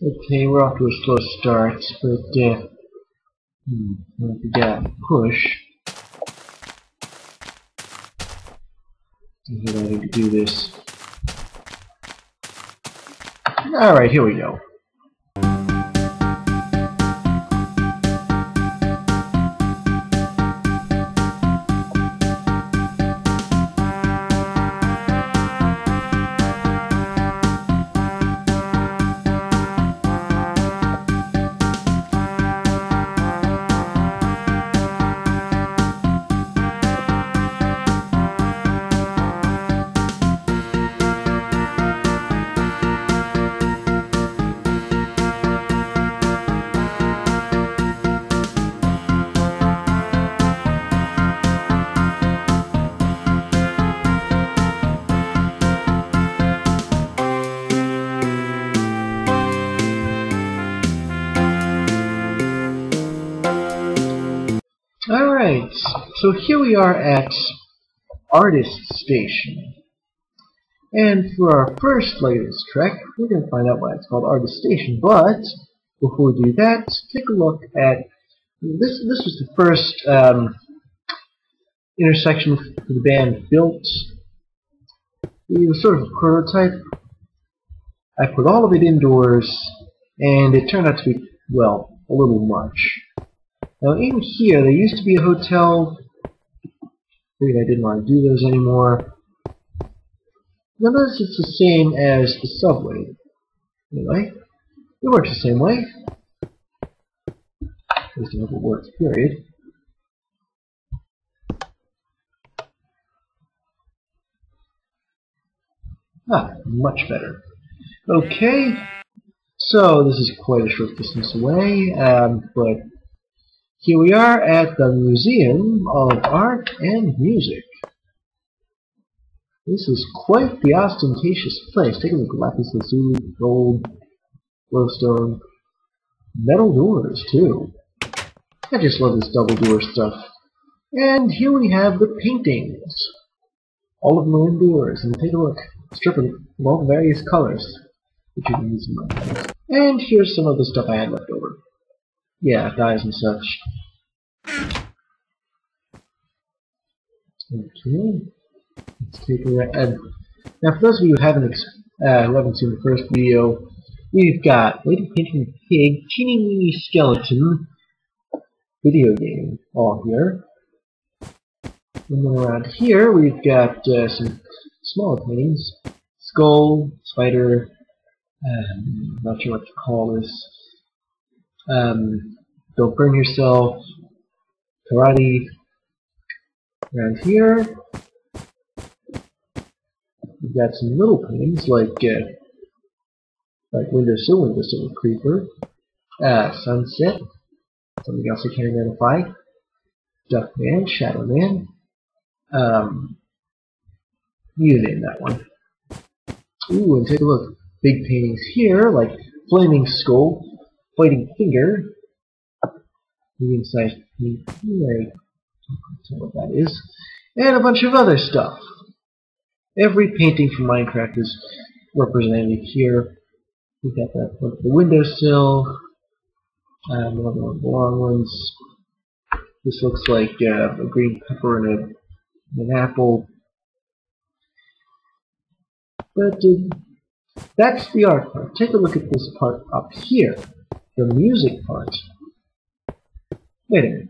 Okay, we're off to a slow start, but we got push. I need to do this. Alright, here we go. Alright, so here we are at Artist Station. And for our first leg of this trek, we're going to find out why it's called Artist Station. But before we do that, take a look at this. This was the first intersection the band built. It was sort of a prototype. I put all of it indoors, and it turned out to be, well, a little much. Now in here, there used to be a hotel. Figured I didn't want to do those anymore. Now notice it's the same as the subway. Anyway, it works the same way. At least I hope it works, period. Much better. Okay, so this is quite a short distance away, but here we are at the Museum of Art and Music. This is quite the ostentatious place. Take a look at lapis lazuli, gold, glowstone, metal doors too. I just love this double door stuff. And here we have the paintings. All of them are indoors, and take a look. Strip of all the various colors that you can use in my. And here's some of the stuff I had left over. Yeah, dyes and such. Okay, let's take a look. Now, for those of you who haven't seen the first video, we've got Lady Painting Pig, Teeny Weeny Skeleton video game all here. And then around here, we've got some smaller paintings: skull, spider. Not sure what to call this. Don't burn yourself. Karate. Around here, we've got some little paintings like windowsill, creeper, sunset, something else I can't identify, Duckman, Shadow Man, you name that one. Ooh, and take a look. Big paintings here, like Flaming Skull, Fighting Finger, medium-sized painting, I can't tell what that is, and a bunch of other stuff. Every painting from Minecraft is represented here. We've got that one for the windowsill, another one of the long ones. This looks like a green pepper and an apple. But that's the art part. Take a look at this part up here, the music part. Wait a minute.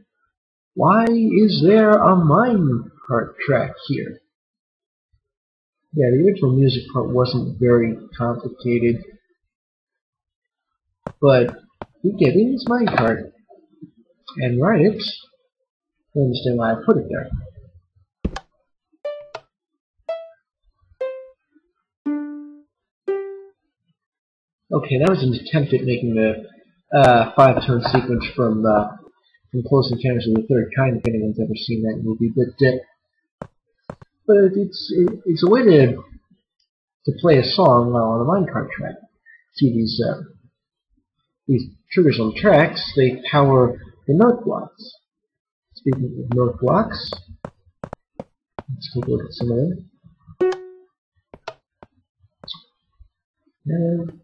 Why is there a minecart track here? Yeah, the original music part wasn't very complicated, but we get in this minecart and ride it. I understand why I put it there. Okay, that was an attempt at making the 5-tone sequence from Close Encounters of the Third Kind, if anyone's ever seen that movie. But it's a way to play a song while on a minecart track. See these triggers on the tracks, they power the note blocks. Speaking of note blocks, let's take a look at some of them. And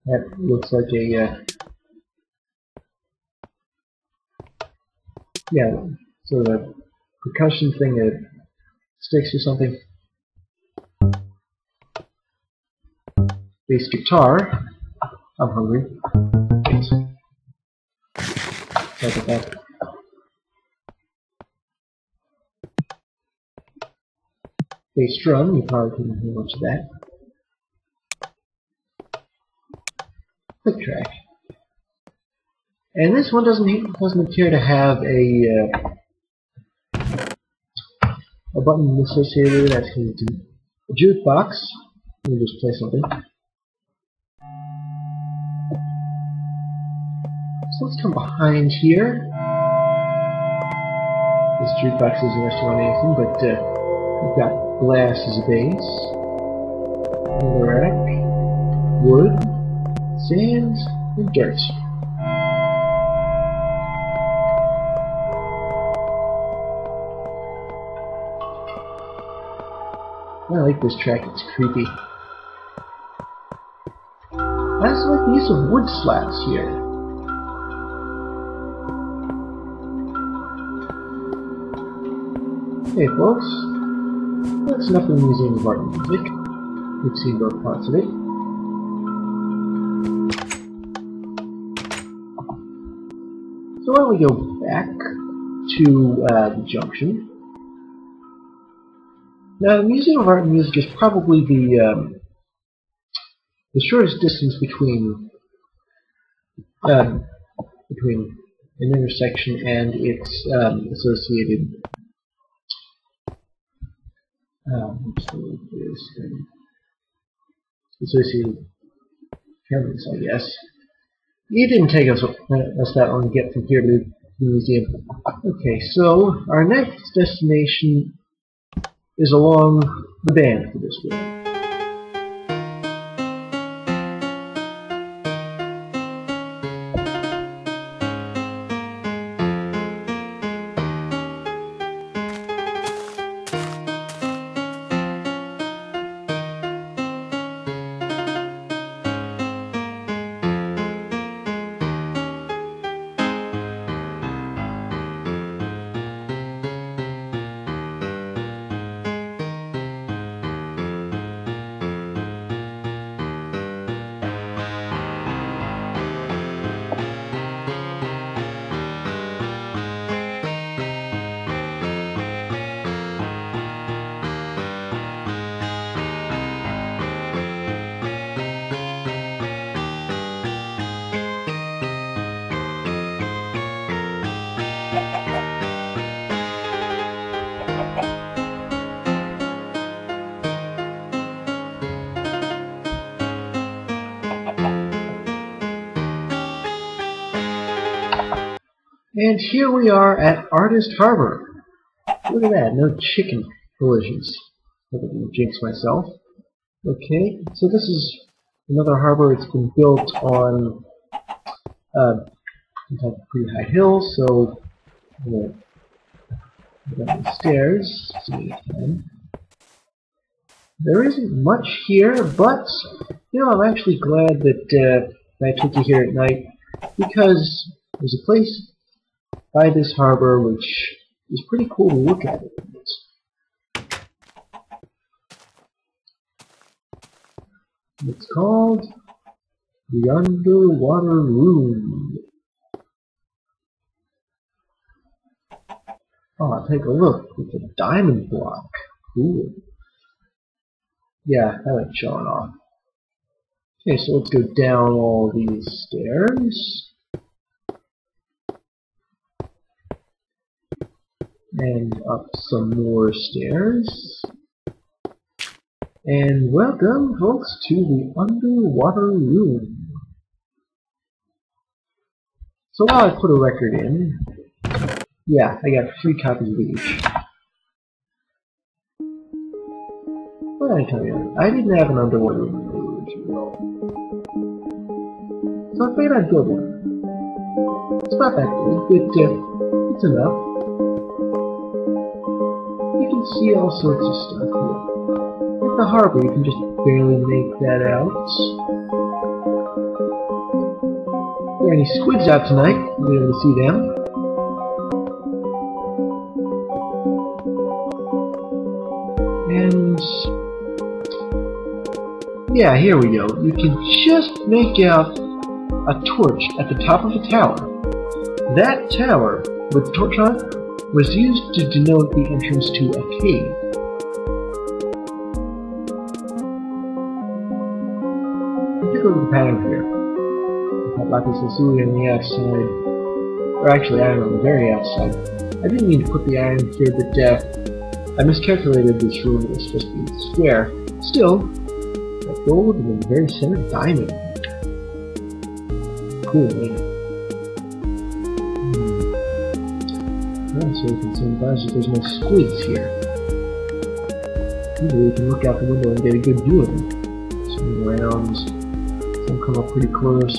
That looks like a, yeah, sort of a percussion thing that sticks or something. Bass guitar. I'm hungry. Thanks. Sorry about that. Bass drum, you probably couldn't hear much of that. Click track. And this one doesn't appear to have a button associated with it. That's because it's a jukebox. Let me just play something. So let's come behind here. This jukebox isn't restaurant anything, but we've got glass as a base, another rack, wood, sand, and dirt. I like this track, it's creepy. I also like the use of wood slats here. Hey folks, that's enough of the Museum of Art and Music. We've seen both parts of it. So why don't we go back to the junction. Now the Museum of Art and Music is probably the shortest distance between an intersection and its associated associated terminus, I guess. It didn't take us that long to get from here to the museum. Okay, so our next destination is along the band for this way. And here we are at Artist Harbor. Look at that, no chicken collisions. Hope I didn't jinx myself. Okay, so this is another harbor. It's been built on some type of pretty high hill, so I'm going to go down the stairs. There isn't much here, but you know, I'm actually glad that I took you here at night, because there's a place by this harbor which is pretty cool to look at it. It's called the Underwater Room. Oh, take a look. It's a diamond block. Cool. Yeah, I like showing off. Okay, so let's go down all these stairs. And up some more stairs. And welcome, folks, to the Underwater Room. So while I put a record in, yeah, I got 3 copies of each. What did I tell you? I didn't have an underwater room originally. So I figured I'd build one. It's not that big, but it's enough. You can see all sorts of stuff here. Like the harbor, you can just barely make that out. there are any squids out tonight, you'll be able to see them. And yeah, here we go. You can just make out a torch at the top of a tower. That tower, with the torch on it, was used to denote the entrance to a cave. Take a look at the pattern here. We've got lapis lazuli on the outside, or actually iron on the very outside. I didn't mean to put the iron here, but I miscalculated this room. It was supposed to be square. Still, that gold and the very center diamond. Cool, man. So we can sympathize that there's no squids here. Maybe we can look out the window and get a good view of them. Swing around, some come up pretty close.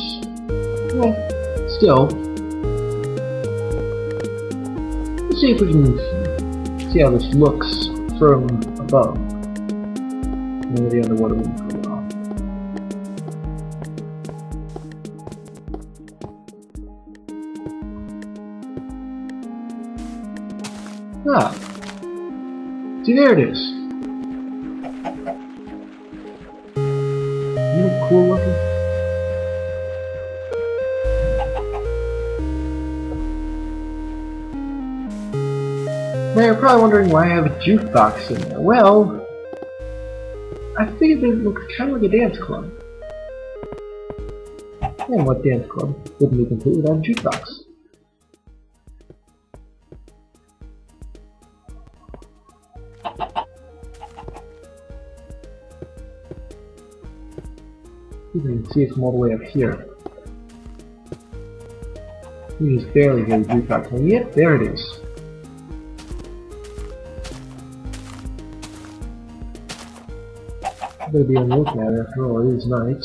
Well, still. Let's see if we can see how this looks from above. Maybe the underwater wouldn't go off. Ah. See, there it is. Isn't it cool looking? Now you're probably wondering why I have a jukebox in there. Well, I figured they look kind of like a dance club. And what dance club wouldn't be complete without a jukebox? You can see it from all the way up here. You can just barely hear the jukebox. And yep, there it is. I'm gonna be on the lookout after all, it is night.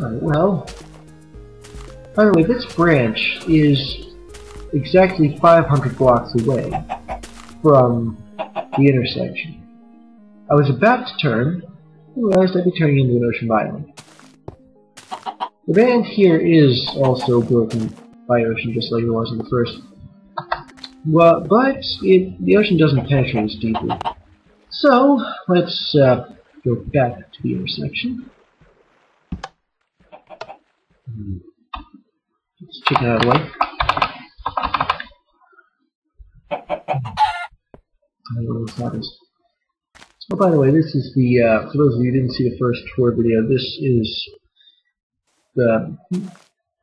Alright, well. By the way, this branch is exactly 500 blocks away from the intersection. I was about to turn, and realized I'd be turning into an ocean biome. The band here is also broken by ocean, just like it was in the first. Well, but the ocean doesn't penetrate as deeply. So, let's go back to the intersection. Let's check it out of the way. Oh, by the way, this is the, for those of you who didn't see the first tour video, this is the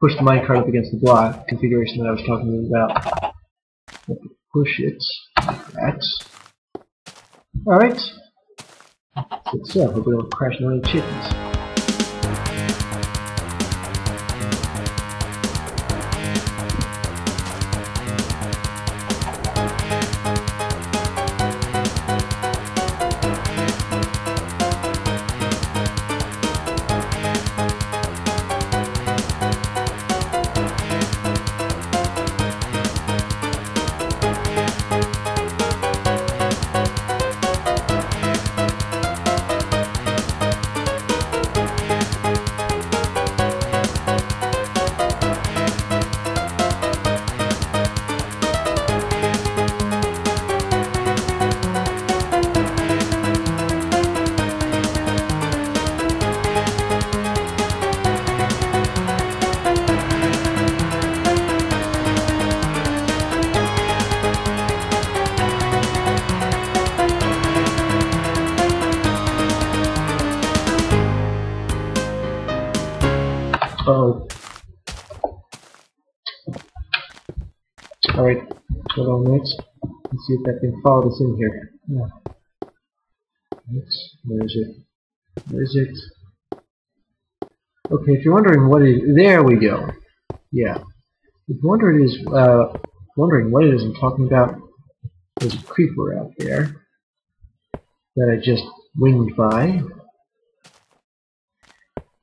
push the minecart up against the block configuration that I was talking about. Push it like that. Alright. So, hope we don't crash into any chickens. Oh. Alright, hold on next. Let's see if that can follow us in here. Yeah. Right. Where is it? Where is it? Okay, if you're wondering what it is, there we go. Yeah. If you're wondering what it is I'm talking about, there's a creeper out there that I just winged by.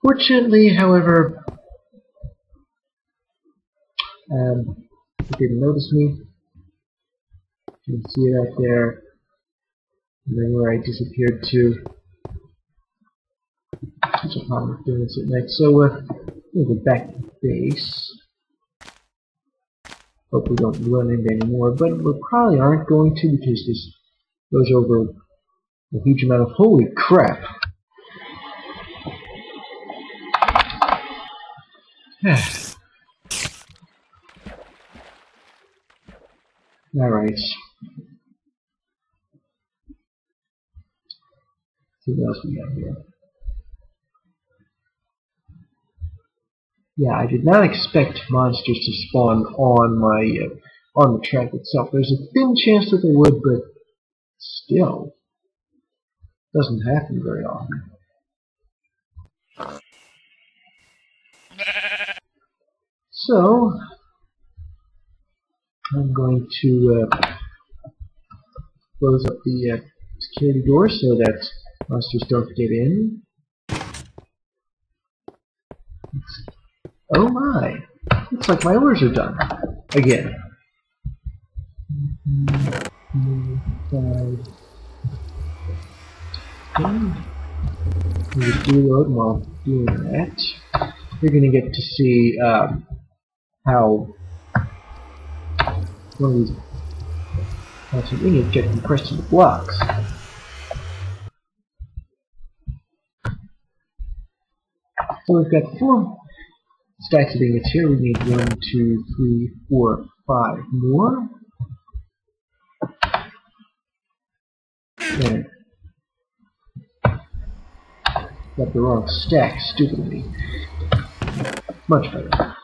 Fortunately, however, it didn't notice me. You can see it out there, and then where I disappeared to. Such a problem with doing this at night. So, I'm gonna go back to base. Hope we don't run into any more, but we probably aren't going to because this goes over a huge amount of... Holy crap! Alright. See what else we got here. Yeah, I did not expect monsters to spawn on my on the track itself. There's a thin chance that they would, but still, doesn't happen very often. So, I'm going to close up the security door so that monsters don't get in. Oh my! Looks like my orders are done. Again. Just reload while doing that. You're going to get to see how one of these ingots get compressed into blocks. So we've got 4 stacks of ingots here. We need 1, 2, 3, 4, 5 more. And got the wrong stack, stupidly. Much better.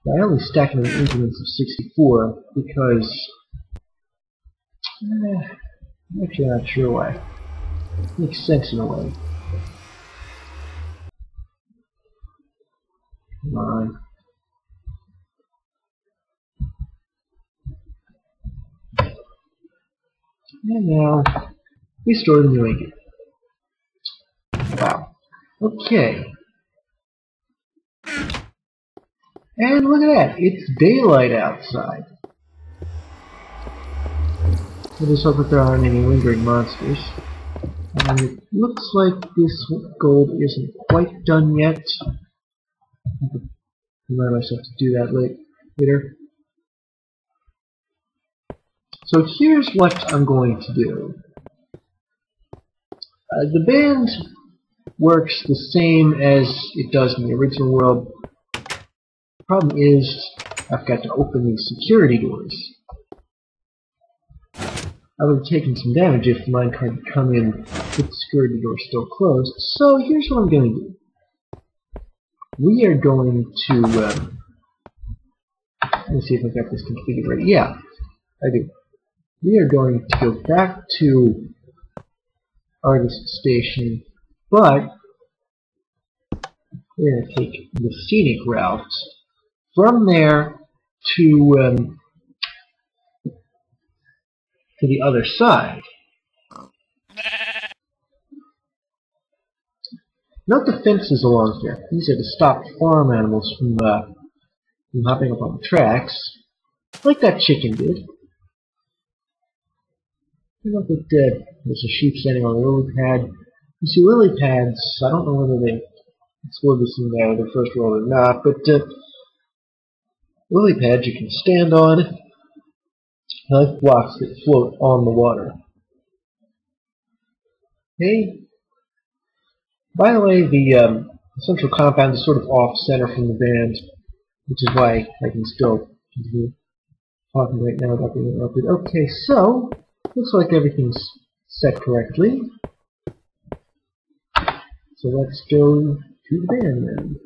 I only stack in increments of 64 because I'm actually not sure why. Makes sense in a way. Come on. And now we store the new ingot. Wow. Okay. And look at that, it's daylight outside. I just hope that there aren't any lingering monsters. It looks like this gold isn't quite done yet. I can remind myself to do that later. So here's what I'm going to do. The band works the same as it does in the original world. The problem is I've got to open these security doors. I would have taken some damage if the minecart had come in with the security door still closed. So here's what I'm going to do. We are going to... let me see if I've got this configured right. Yeah, I do. We are going to go back to Artist Station, but we're going to take the scenic route from there to the other side. Note the fences along here. These are to stop farm animals from hopping up on the tracks, like that chicken did. Look at there's a sheep standing on a lily pad. You see lily pads, I don't know whether they explored this in the first world or not, but lily pads you can stand on, like blocks that float on the water. Okay. By the way, the central compound is sort of off-center from the band, which is why I can still continue talking right now without being interrupted. Okay, so looks like everything's set correctly. So let's go to the band then.